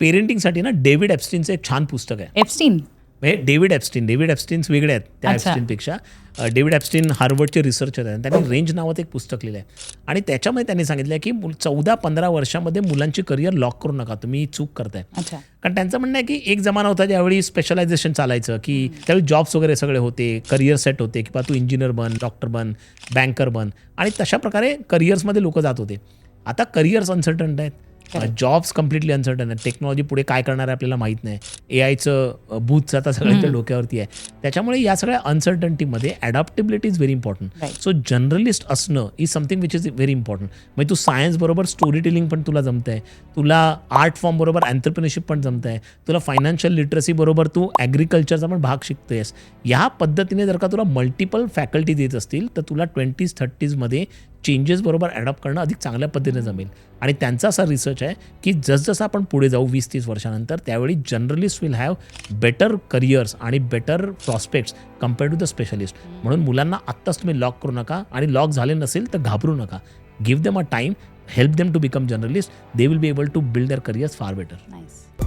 पेरेंटिंगसाठी ना डेव्हिड एप्स्टीनचं एक छान पुस्तक आहे. एप्स्टीन. म्हणजे डेव्हिड एप्स्टीन्स वेगळे आहेत त्या अच्छा. एप्स्टीनपेक्षा. डेव्हिड एप्स्टीन हार्वर्डचे रिसर्चर आहेत. त्यांनी रेंज नावाचं एक पुस्तक लिहिलं आहे आणि त्याच्यामध्ये त्यांनी सांगितलं की 14-15 वर्षामध्ये मुलांची करिअर लॉक करू नका, तुम्ही चूक करताय. अच्छा. कारण त्यांचं म्हणणं आहे की एक जमाना होता ज्यावेळी स्पेशलायझेशन चालायचं, की त्यावेळी जॉब्स वगैरे सगळे होते, करिअर सेट होते, की बा तू इंजिनियर बन, डॉक्टर बन, बँकर बन, आणि तशा प्रकारे करिअर्समध्ये लोक जात होते. आता करिअर्स अनसर्टन आहेत, जॉब्स कम्प्लिटली अनसर्टन आहेत, टेक्नॉलॉजी पुढे काय करणार आहे आपल्याला माहीत नाही, AIचं भूत आता सगळ्यांच्या डोक्यावरती आहे. त्याच्यामुळे या सगळ्या अनसर्टनिटीमध्ये adaptability is very important. Right. So journalist असणं is something which is very important. म्हणजे तू सायन्स बरोबर स्टोरी टेलिंग पण तुला जमतं आहे, तुला आर्ट फॉर्म बरोबर एंटरप्रिनरशिप पण जमतं आहे, तुला फायनान्शियल लिटरसी बरोबर तू ॲग्रिकल्चरचा पण भाग शिकतोयस. या पद्धतीने जर का तुला मल्टिपल फॅकल्टीज येत असतील तर तुला 20s-30sमध्ये चेंजेस बरोबर ॲडॉप्ट करणं अधिक चांगल्या पद्धतीने जमेल. आणि त्यांचा असा रिसर्च आहे की जसजसं आपण पुढे जाऊ 20-30 वर्षानंतर, त्यावेळी journalist will have better careers आणि better prospects compared to the specialist. म्हणून मुलांना आत्ताच तुम्ही लॉक करू नका, आणि लॉक झाले नसेल तर घाबरू नका. Give them a time, help them to become journalist, they will be able to build their careers far better. Nice.